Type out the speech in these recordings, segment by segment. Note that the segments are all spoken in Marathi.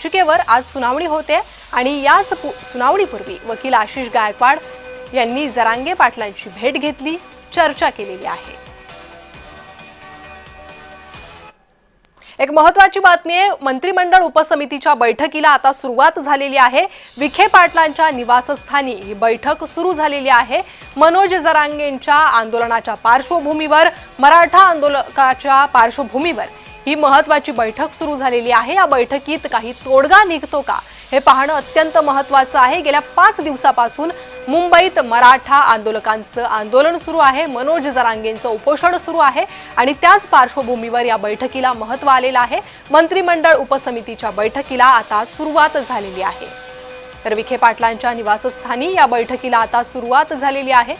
याचिकेवर आज सुनावणी होते आणि याच सुनावणीपूर्वी वकील आशिष गायकवाड यांनी जरांगे पाटलांची भेट घेतली, चर्चा केलेली आहे। एक महत्त्वाची बातमी आहे, मंत्रिमंडळ उपसमितीच्या बैठकीला आता सुरुवात झालेली आहे। विखे पाटलांच्या निवासस्थानी ही बैठक सुरू झालेली आहे। मनोज जरांगेंच्या आंदोलनाच्या पार्श्वभूमीवर, मराठा आंदोलकाच्या पार्श्वभूमीवर ही महत्त्वाची बैठक सुरू झालेली आहे। या बैठकीत काही तोडगा निघतो का हे पाहणं अत्यंत महत्त्वाचं आहे। गेल्या 5 दिवसापासून मुंबईत मराठा आंदोलकांचं आंदोलन सुरू आहे, मनोज जरांगेंचं उपोषण सुरू आहे आणि त्याच पार्श्वभूमीवर या बैठकीला महत्त्व आलेलं आहे। मंत्रिमंडळ उपसमितीच्या बैठकीला आता सुरुवात झालेली आहे। तर विखे पाटलांच्या निवासस्थानी या बैठकीला आता सुरुवात झालेली आहे।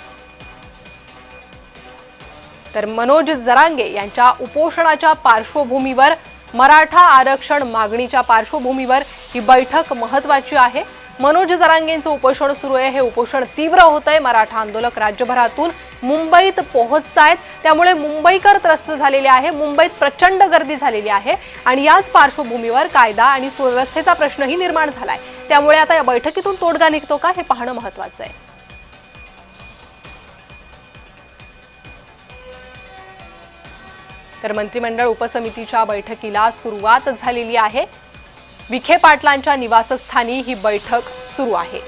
तर मनोज जरांगे यांच्या उपोषणाच्या पार्श्वभूमीवर, मराठा आरक्षण मागणीच्या पार्श्वभूमीवर ही बैठक महत्त्वाची आहे। मनोज जरांगेंचं उपोषण सुरू आहे, हे उपोषण तीव्र होतंय। मराठा आंदोलक राज्यभरातून मुंबईत पोहोचतायत, त्यामुळे मुंबईकर त्रस्त झालेले आहे। मुंबईत प्रचंड गर्दी झालेली आहे आणि याच पार्श्वभूमीवर कायदा आणि सुव्यवस्थेचा प्रश्नही निर्माण झालाय। त्यामुळे आता या बैठकीतून तोडगा निघतो का हे पाहणं महत्त्वाचं आहे। तर मंत्रिमंडळ उपसमितीच्या बैठकीला सुरुवात झालेली आहे। विखे पाटलांच्या निवासस्थानी ही बैठक सुरू आहे।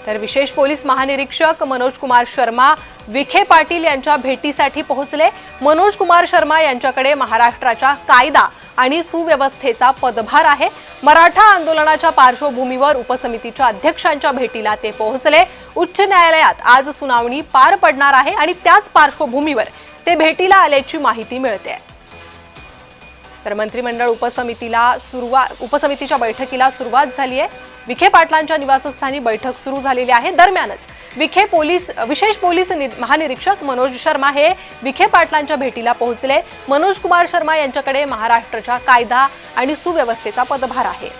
तर विशेष पोलीस महानिरीक्षक मनोज कुमार शर्मा विखे पाटील यांच्या भेटीसाठी पोहोचले। मनोज कुमार शर्मा यांच्याकडे महाराष्ट्राच्या कायदा आणि सुव्यवस्थेचा पदभार आहे। मराठा आंदोलनाच्या पार्श्वभूमीवर उपसमितीच्या अध्यक्षांच्या भेटीला ते पोहोचले। उच्च न्यायालयात आज सुनावणी पार पडणार आहे आणि त्याच पार्श्वभूमीवर ते भेटीला आल्याची माहिती मिळते। तर मंत्रिमंडळ उपसमितीच्या बैठकीला सुरुवात झाली आहे। विखे पाटलांच्या निवासस्थानी बैठक सुरू झालेली आहे। दरम्यानच विशेष पोलीस महानिरीक्षक मनोज शर्मा हे विखे पाटलांच्या भेटीला पोहोचले। मनोज कुमार शर्मा यांच्याकडे महाराष्ट्राच्या कायदा आणि सुव्यवस्थेचा पदभार आहे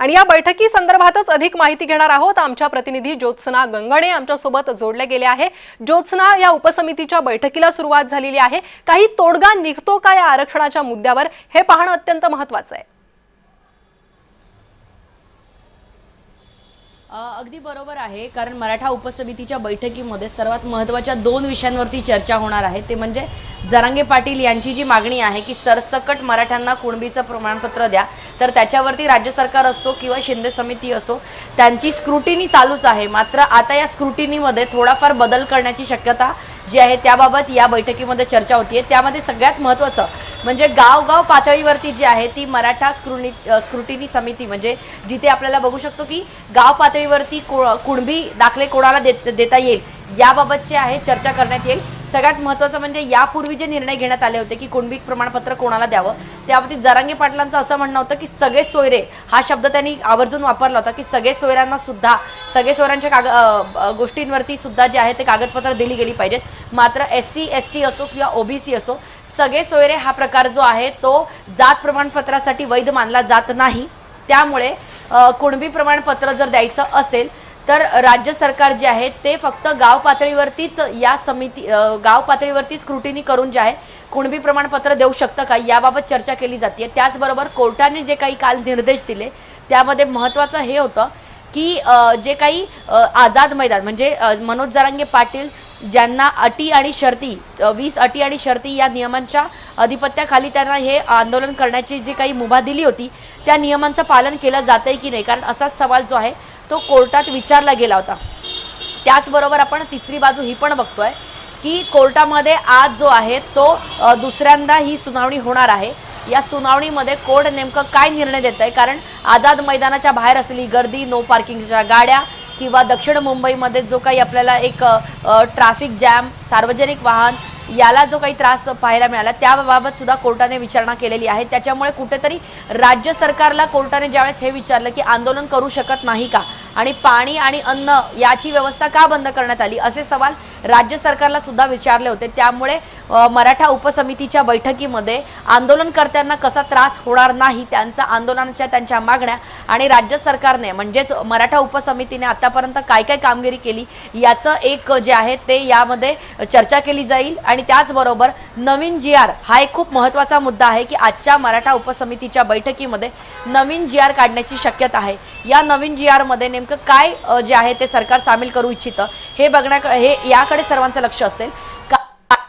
आणि या बैठकी संदर्भातच अधिक माहिती घेणार आहोत। आमच्या प्रतिनिधी ज्योत्सना गंगणे आमच्या सोबत जोडले गेले आहे। ज्योत्सना, या उपसमितीच्या बैठकीला सुरुवात झालेली आहे, काही तोडगा निघतो का या आरक्षणाच्या मुद्द्यावर हे पाहणं अत्यंत महत्त्वाचं आहे। अगदी बरोबर आहे, कारण मराठा उपसमितीच्या बैठकीमध्ये सर्वात महत्त्वाच्या 2 विषयांवरती चर्चा होणार आहे। ते म्हणजे जरांगे पाटील यांची जी मागणी आहे की सरसकट मराठ्यांना कुणबीचं प्रमाणपत्र द्या, तर त्याच्यावरती राज्य सरकार असो किंवा शिंदे समिती असो त्यांची स्क्रुटिनी चालूच आहे। मात्र आता या स्क्रुटिनीमध्ये थोडाफार बदल करण्याची शक्यता जी आहे त्याबाबत या बैठकीमध्ये चर्चा होतीये। त्यामध्ये सगळ्यात महत्त्वाचं म्हणजे गाव पातळीवरती जी आहे ती मराठा स्क्रुटिनी समिती, म्हणजे जिथे आपल्याला बघू शकतो की गाव पातळीवरती कुणबी दाखले कोणाला देता येईल याबाबतची आहे चर्चा करण्यात येईल। सगळ्यात महत्त्वाचं म्हणजे यापूर्वी जे निर्णय घेण्यात आले होते की कुणबी प्रमाणपत्र कोणाला द्यावं, त्याबाबतीत जरांगे पाटलांचं असं म्हणणं होतं की सगळे सोयरे हा शब्द त्यांनी आवर्जून वापरला होता की सगळे सोयऱ्यांना सुद्धा, सगळे सोयऱ्यांच्या गोष्टींवरती सुद्धा जे आहे ते कागदपत्र दिली गेली पाहिजेत। मात्र SC ST असो किंवा OBC असो, सगळे सोयरे हा प्रकार जो आहे तो जात प्रमाणपत्रासाठी वैध मानला जात नाही। त्यामुळे कुणबी प्रमाणपत्र जर द्यायचं असेल तर राज्य सरकार जे आहे ते फक्त गाव पातळीवरतीच गाव पातळीवरती स्क्रुटिनी करून जे आहे कुणबी प्रमाणपत्र देऊ शकतं का याबाबत चर्चा केली जाते। त्याचबरोबर कोर्टाने जे काही काल निर्देश दिले त्यामध्ये महत्त्वाचं हे होतं की जे काही आझाद मैदान म्हणजे मनोज जरांगे पाटील ज्यांना अटी आणि शर्ती 20 अटी आणि शर्ती या नियमांच्या अधिपत्याखाली त्यांना हे आंदोलन करण्याची जी काही मुभा दिली होती त्या नियमांचं पालन केलं जातंय की नाही, कारण असाच सवाल जो आहे तो कोर्टात विचारला गेला होता। त्याचबरोबर आपण तिसरी बाजू ही पण बघतोय की कोर्टामध्ये आज जो आहे तो दुसऱ्यांदा ही सुनावणी होणार आहे। या सुनावणीमध्ये कोर्ट नेमकं काय निर्णय देत आहे, कारण आझाद मैदानाच्या बाहेर असलेली गर्दी, नो पार्किंगच्या गाड्या किंवा दक्षिण मुंबईमध्ये जो काही आपल्याला एक ट्रॅफिक जॅम, सार्वजनिक वाहन याला जो काही त्रास पाहायला मिळाला त्याबाबत सुद्धा कोर्टाने विचारणा केलेली आहे। त्याच्यामुळे कुठेतरी राज्य सरकारला कोर्टाने ज्यावेळेस हे विचारलं की आंदोलन करू शकत नाही का आणि पाणी आणि अन्न याची व्यवस्था का बंद करण्यात आली, असे सवाल राज्य सरकारला सुद्धा विचारले होते। त्यामुळे मराठा उपसमितीच्या बैठकीमध्ये आंदोलनकर्त्यांना कसा त्रास होणार नाही, त्यांचा आंदोलनाच्या त्यांच्या मागण्या आणि राज्य सरकारने म्हणजेच मराठा उपसमितीने आतापर्यंत काय काय कामगिरी केली याचं एक जे आहे ते यामध्ये चर्चा केली जाईल। आणि त्याचबरोबर नवीन GR हा एक खूप महत्त्वाचा मुद्दा आहे की आजच्या मराठा उपसमितीच्या बैठकीमध्ये नवीन GR काढण्याची शक्यता आहे। या नवीन GR मध्ये नेमकं काय जे आहे ते सरकार सामील करू इच्छितं हे याकडे सर्वांचं लक्ष असेल।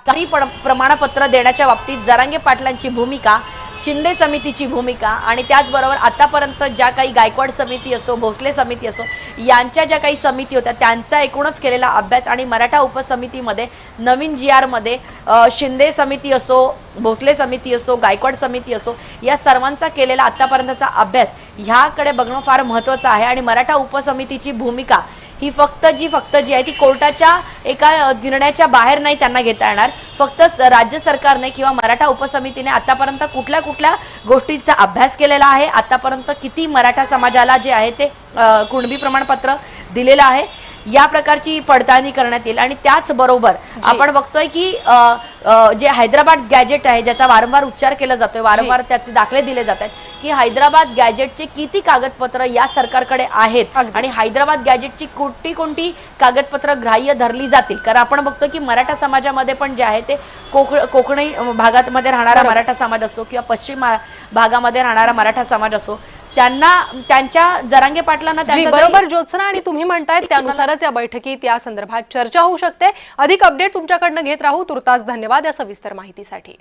काही प्रमाणपत्र देण्याच्या बाबतीत जरांगे पाटलांची भूमिका, शिंदे समितीची भूमिका आणि त्याचबरोबर आतापर्यंत ज्या काही गायकवाड समिती असो, भोसले समिती असो, यांच्या ज्या काही समिती होत्या त्यांचा एकूणच केलेला अभ्यास आणि मराठा उपसमितीमध्ये नवीन GR मध्ये शिंदे समिती असो, भोसले समिती असो, गायकवाड समिती असो, या सर्वांचा केलेला आतापर्यंतचा अभ्यास ह्याकडे बघणं फार महत्त्वाचं आहे। आणि मराठा उपसमितीची भूमिका ही फक्त जी आहे ती कोर्टाच्या एका निर्णयाच्या बाहेर नाही त्यांना घेता येणार। फक्त राज्य सरकारने किंवा मराठा उपसमितीने आतापर्यंत कुठल्या कुठल्या गोष्टींचा अभ्यास केलेला आहे, आतापर्यंत किती मराठा समाजाला जे आहे ते कुणबी प्रमाणपत्र दिलेलं आहे, या प्रकारची पडताळणी करण्यात येईल। आणि त्याचबरोबर आपण बघतोय की जे हैदराबाद गॅजेट आहे ज्याचा वारंवार उच्चार केला जातोय, वारंवार त्याचे दाखले दिले जात आहेत की हैदराबाद गॅजेटचे किती कागदपत्र या सरकारकडे आहेत आणि हैदराबाद गॅजेटची कोणती कागदपत्र ग्राह्य धरली जातील। कारण आपण बघतो की मराठा समाजामध्ये पण जे आहे ते कोकणी भागामध्ये राहणारा मराठा समाज असो किंवा पश्चिम भागामध्ये राहणारा मराठा समाज असो, त्यांना त्यांच्या जरांगे पाटलांना बरोबर ज्योत्सना, आणि तुम्ही म्हणताय त्यानुसारच या बैठकीत या संदर्भात चर्चा होऊ शकते। अधिक अपडेट तुमच्याकडनं घेत राहू। तुर्तास धन्यवाद या सविस्तर माहितीसाठी।